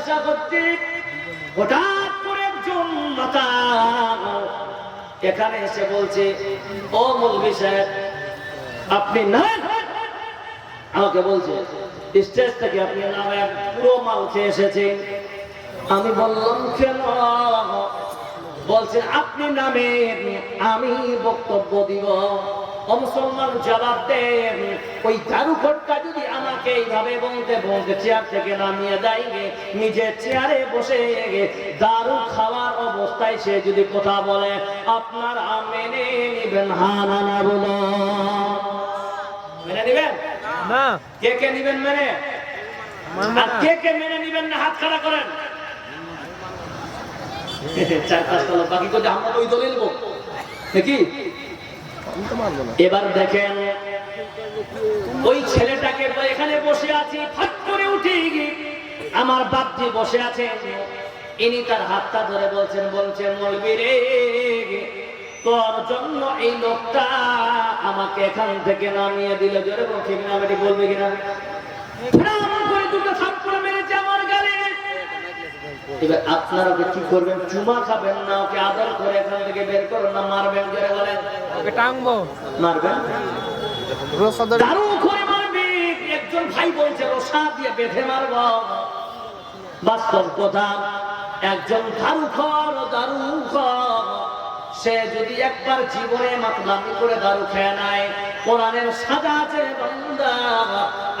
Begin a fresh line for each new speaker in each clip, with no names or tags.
জালসা করতে হঠাৎ করে একজন মাতা এখানে এসে বলছে, ও মৌলভী সাহেব আপনি না, আমাকে বলছে স্টেজ থেকে আপনি নামে পুরো মাল খেয়ে এসেছেন। আমি বললাম কেন? বলছেন আপনি নামে আমি বক্তব্য দিব। মুসলমান জবাব দেন, ওই জাদুকরটা যদি আমাকে এইভাবে বলতে বলতে চেয়ার থেকে নামিয়ে দেয়, নিজের চেয়ারে বসে দারু খাওয়ার অবস্থায় সে যদি কথা বলে, আপনারা মেনে নিবেন? হ্যাঁ না না বলো, মেনে নিবেন না? কে কে নিবেন মেনে? আর কে কে মেনে নিবেন না হাত খাড়া করেন। চার পাঁচটা লোক বাকি করে আমরা তো ওই দলিল নাকি? এবার দেখেন ওই ছেলেটাকে এখানে বসে আছি, ফাট করে উঠে আমার বাপজি বসে আছে, ইনি তার হাতটা ধরে বলছেন মৌলভী রে, তোর জন্য এই লোকটা আমাকে এখান থেকে নামিয়ে দিল। জোরে বলছি কিনা, বেটি বলবে কিনা? এবার আপনারা কি করবেন? চুমা খাবেন না ওকে আদর করে এখান থেকে বের করুন না মারবেন? জোরে বলেন। ওকে টাঙবো, মারবেন? দারু করে মারবি? একজন ভাই বলছে রশা দিয়ে বেঁধে মারব। বাস্তব কথা, একজন দারুখর সে যদি একবার জীবনে মাতলামি করে দারু খেয়ে নেয়, কোরআনের সাজা আছে বান্দা,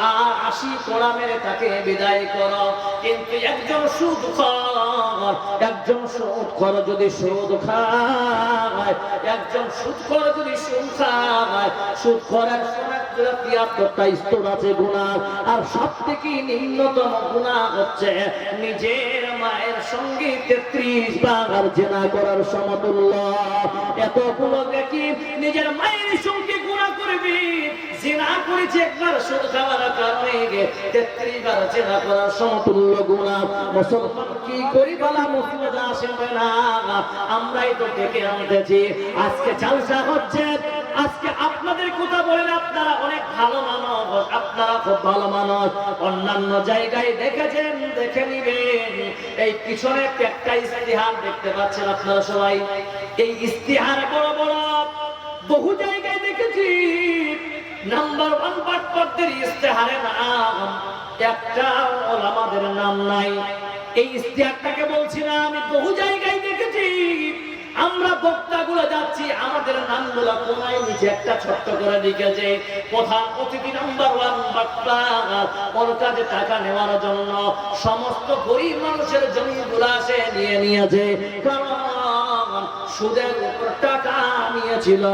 আর 80 কোড়া মেরে তাকে বিদায় করো। কিন্তু একজন সুদখোর যদি সুদ খায়, একজন সুদখোর যদি সুদ খায়, সুদখোরের 73টা স্তর আছে গুনাহ, আর সবথেকে নিম্নতম গুনাহ হচ্ছে নিজের মায়ের সঙ্গে 33 বার জিনা করার সমতুল্য। এতগুলো দেখি নিজের মায়ের সঙ্গে গুনাহ করবি, জিনা করেছে একবার সুদ খাওয়ার কারণে 33 বার জিনা করার সমতুল্য গুনাহ। মুসলমান কি করি বলা মুসলিম আসবে না, আমরাই তো ডেকে আনতেছি। আজকে জালসা হচ্ছে, আজকে আপনাদের কথা বলেন, আপনারা অনেক ভালো মানুষ, আপনারা খুব ভালো মানুষ। অন্যান্য জায়গায় দেখেছেন, দেখে নিবেন। এই পিছনে একটা ইস্তিহার দেখতে পাচ্ছেন আপনারা সবাই। এই ইস্তিহার বড় বড় বহু জায়গায় দেখেছি। নাম্বার 1 বাটপারদের ইস্তিহারে নাম, একটা ওলামাদের নাম নাই। এই ইস্তিহারটাকে বলছি না, আমি বহু জায়গায় দেখেছি। আমরা বক্তাগুলো যাচ্ছি, আমাদের নামগুলো কোনায় নিচে একটা ছোট্ট করে লিখেছে, প্রধান অতিথি নাম্বার 1 বক্তা, ওর কাছে টাকা নেওয়ার জন্য সমস্ত গরিব মানুষের জমিগুলো সে নিয়ে নিয়েছে। কারণ সুদের উপর টাকা নিয়েছিল,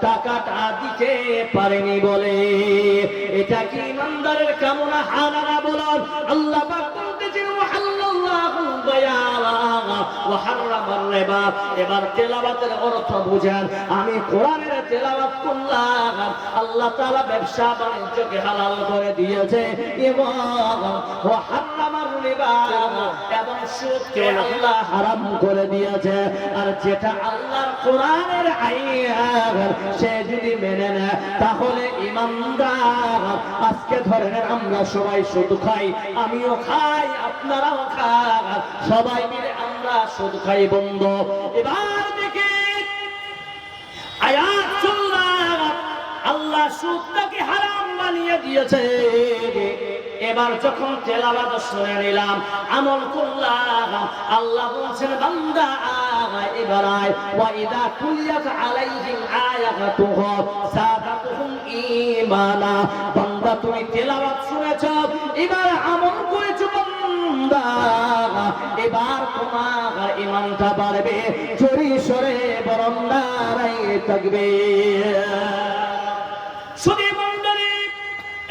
টাকাটা দিতে পারেনি বলে। এটা কি ইমানদারের কামনা? হানারা বলার আল্লাহ পাক বলতেছেন ওয়াহাল্লাল্লাহু বায়া ওয়া হারামার রিবা। এবার তেলাওয়াতের অর্থ বুঝেন। আমি কোরআনের তেলাওয়াত করলাম, আল্লাহ তাআলা ব্যবসা বাণিজ্যকে হালাল করে দিয়েছে, এবং ওয়া হারামার রিবা, এবং সুদকে আল্লাহ হারাম করে দিয়েছে। আর যেটা আল্লাহর কোরআনের আইন সে যদি মেনে নেয় তাহলে ইমানদার। আজকে ধরেন আমরা সবাই সুদ খাই, আমিও খাই, আপনারাও খান, সবাই মিলে আমরা সুদ খাই বন্ধু। এবার দেখে আয়াত চললাম, আল্লাহ সুদটাকে হারাম বানিয়ে দিয়েছে। এবার যখন তেলাওয়াত শুনে নিলাম, আমল করলাম, আল্লাহ বলছেন বান্দা এবার আয়, ওয়া ইযা তুলিয়াত আলাইহিম আয়াতুহু যাদাতুহুম ঈমানা। বান্দা তুমি তেলাওয়াত শুনেছো, এবার আমল করেছো বান্দা, এবার তোমার ঈমানটা বাড়বে, জোরে সরে বরং নারায়ে তাকবীর। শুধু মণ্ডলী,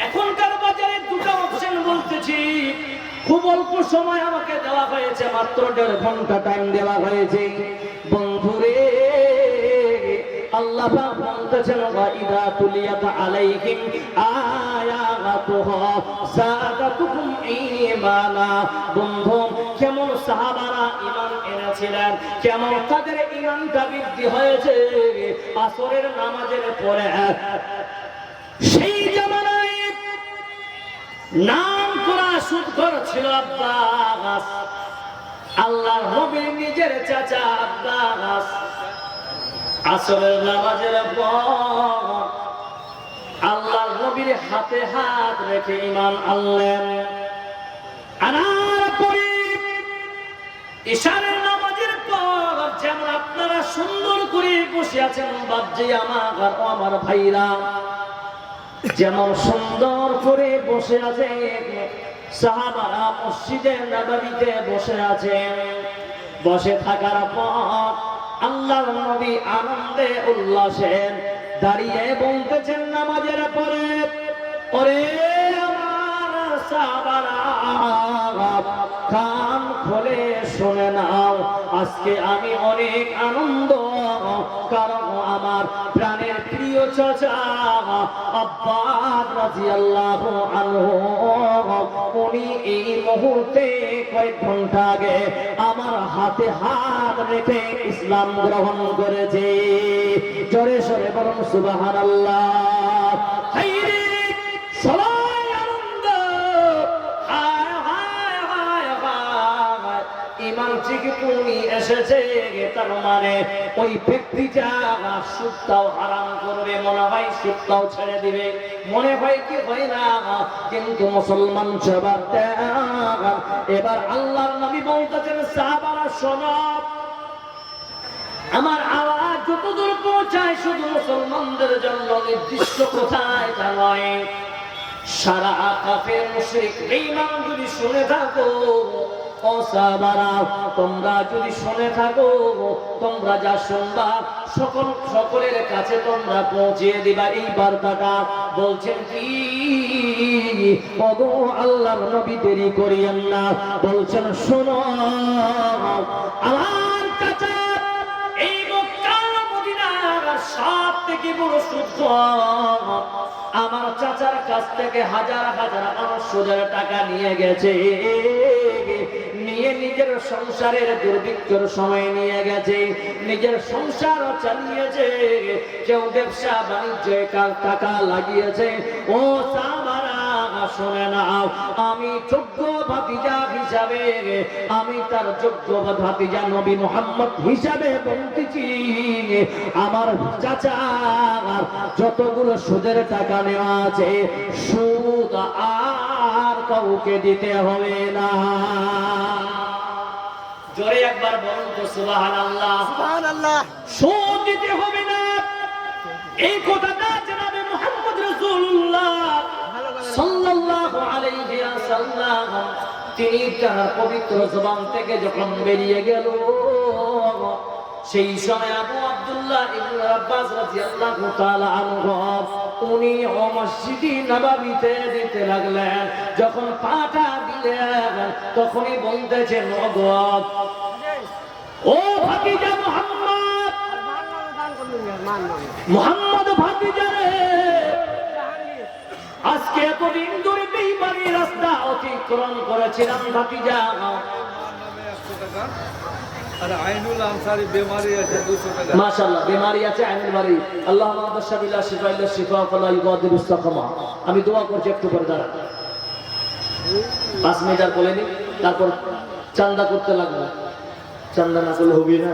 এখনকার বাজারে দুটো অপশন বলতেছি। খুব অল্প সময় আমাকে দেওয়া হয়েছে, মাত্র 1.5 ঘন্টা টাইম দেওয়া হয়েছে। বন্ধুরে, আল্লাহ পাক বলতেছেন ওয়া ইযা তুলিয়াত আলাইহিম আয়াতুহু যাদাতুহুম ঈমানা। বন্ধু, কেমন সাহাবারা ঈমান এনেছিলেন, কেমন তাদের ঈমানটা বৃদ্ধি হয়েছে আসরের নামাজের পরে। সেই জামানায় নাম করা সুদখোর ছিল আব্বাস। আল্লাহ নবীর নিজের চাচা আব্বাস আসরের নামাজের পর আল্লাহ নবীর হাতে হাত রেখে ঈমান আনলেন। আনার পরে ইশারের নামাজের পর যেমন আপনারা সুন্দর করে বসে আছেন বাপজি আমার ভাইরা, যেমন সুন্দর করে বসে আছে সাহাবারা মসজিদে নববীতে বসে আছেন। বসে থাকার পর আল্লাহর নবী আনন্দে উল্লাসে দাঁড়িয়ে বলতেছেন নামাজের পরে, ওরে আমার সাহাবারা কান খুলে শুনে নাও, আজকে আমি অনেক আনন্দ, কারণ আমার প্রাণের প্রিয় চাচা আব্বাস রাদিয়াল্লাহু আনহু উনি এই মুহূর্তে কয়েক ঘন্টা আগে আমার হাতে হাত রেখে ইসলাম গ্রহণ করেছে। জোরে সরে বলুন সুবহানাল্লাহ। হায়রে সবাই আনন্দ, ইমান থেকে তুমি এসেছে, তার মানে ওই ব্যক্তিটা সুদটাও হারাম করবে, মনে হয় সুদটাও ছেড়ে দিবে, মনে হয় কি হয় না, কিন্তু মুসলমান সবার ত্যাগ। এবার আল্লাহর নবী বলতেছেন সাহাবারা শোনো, আমার আওয়াজ যতদূর পৌঁছায় শুধু মুসলমানদের জন্য নির্দিষ্ট কোথায় তা নয়, সারা কাফের মুশরিক বেঈমান যদি শুনে থাকো, ও সাহাবারা তোমরা যদি শুনে থাকো, তোমরা যা শুনবা সকলের কাছে তোমরা পৌঁছিয়ে দিবা এই বার্তাটা। বলছেন কি ওগো আল্লাহর নবী দেরি করিয়েন না, বলছেন শোনো, আমার চাচা এই মক্কা মদিনার সব থেকে বড় সুদখোর, আমার চাচার কাছ থেকে হাজার হাজার মানুষ সুদের টাকা নিয়ে গেছে, নিয়ে নিজের সংসারের দুর্ভিক্ষর সময় নিয়ে গেছে, নিজের সংসার চালিয়েছে, কেউ ব্যবসা বাণিজ্যে টাকা লাগিয়েছে। ও সাহাবারা শুনে নাও, আমি যোগ্য ভাতিজা হিসাবে, আমি তার যোগ্য ভাতিজা নবী মুহাম্মদ হিসাবে বলতেছি, আমার চাচা যতগুলো সুদের টাকা নেওয়া আছে সুদ আর কাউকে দিতে হবে না। জোরে একবার বলুন তো সুবহানাল্লাহ। সুবহানাল্লাহ। সুদ দিতে হবে না, এই কথাটা জনাবে মুহাম্মদ রাসূলুল্লাহ সাল্লাল্লাহু আলাইহি ওয়াসাল্লাম তিনি তার পবিত্র জবান থেকে যখন বেরিয়ে গেল, সেই সময় আবু আব্দুল্লাহ ইবনে আব্বাস রাদিয়াল্লাহু তাআলা আনহু উনি মসজিদে নববীতে দিতে লাগলেন। যখন পাটা দিলেন তখনই বলতেছেন, ও ভাতিজা মুহাম্মদ ভাতিজা রে, আজকে এতদিন ধরে বেঈমানি রাস্তা অতিক্রম করেছিলাম ভাতিজা,
আর আইনুল আনসারী বেমারি আছে 200 টাকা,
মাশাআল্লাহ বেমারি আছে আইনুল বাড়ি, আল্লাহুম্মা বাশশিরা শিফা ইল্লা শিফা ফালা ইউগাদিরু সাকামা। আমি দোয়া করছি, একটু পরে দাঁড়ান 5 মিনিট আর বলে নি, তারপর চান্দা করতে লাগবে, চান্দা না করলে হবে না।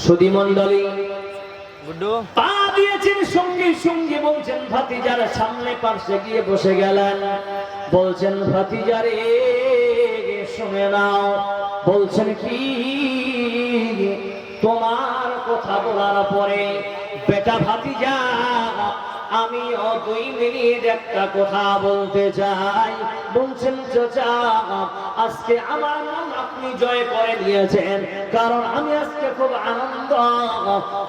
সুধী মণ্ডলী পা দিয়েছেন সঙ্গে সঙ্গে, বলছেন ভাতিজার সামনে পাশে গিয়ে বসে গেলেন, বলছেন ভাতিজারে শুনে নাও, বলছেন কি তোমার কথা বলার পরে বেটা ভাতিজা আমিও 2 মিনিট একটা কথা বলতে চাই। বলছেন চাচা আজকে আমার মন আপনি জয় করে নিয়েছেন, কারণ আমি আজকে খুব আনন্দ,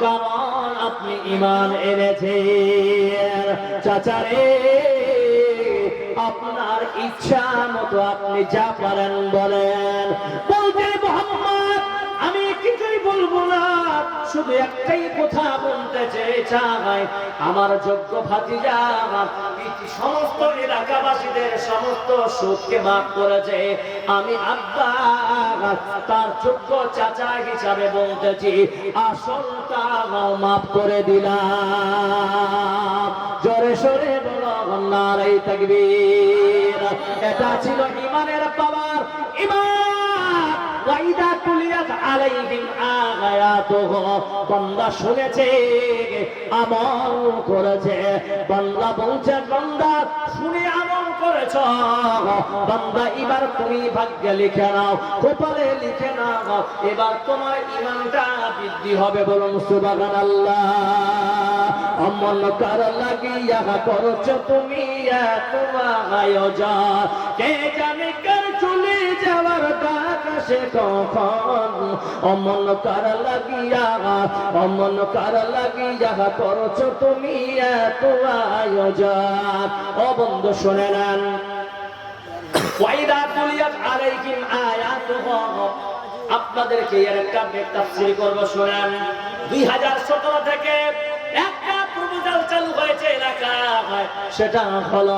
কারণ আপনি ঈমান এনেছেন। চাচা রে আপনার ইচ্ছা মতো আপনি যা পারেন বলেন। বলতে মুহাম্মদ আমি কিছুই বলবো না, শুধু একটাই কথা বলতে চাই, আমার যোগ্য ভাতিজা সমস্ত এলাকাবাসীদের সমস্ত সুদকে মাফ করেছে, আমি আব্বা তার যোগ্য চাচা হিসাবে বলতেছি আসলটা মাফ করে দিলাম। জোরে সরে বলো নারে তাকবীর। এটা ছিল ঈমানের পাওয়ার। ঈমান ওয়াইদা তুলিয়াত আলাইহিম আয়াতুহু, বান্দা শুনেছে আমল করেছে। বান্দা বলছে বান্দা শুনে আমল করেছ, বান্দা এবার তুমি ভাগ্যে লিখে নাও, কপালে লিখে নাও, এবার তোমার ঈমানটা বৃদ্ধি হবে। বলুন সুবহানাল্লাহ। আমল কর লাগিয়া করছ তুমি এত আয়োজন, কে জানে কার চলে যাওয়ার ডাক আসে কখন। অমন কর লাগিয়া করছ তুমি এত আয়োজন। ও বন্ধু শুনে নেন, ওয়াইদা তুলিয়াত আলাইহিম আয়াতুহু, আপনাদেরকে এর একটা তাফসীর করব শুনেন। 2017 থেকে একটা প্রপোজাল চালু হয়েছে এলাকায়, সেটা হলো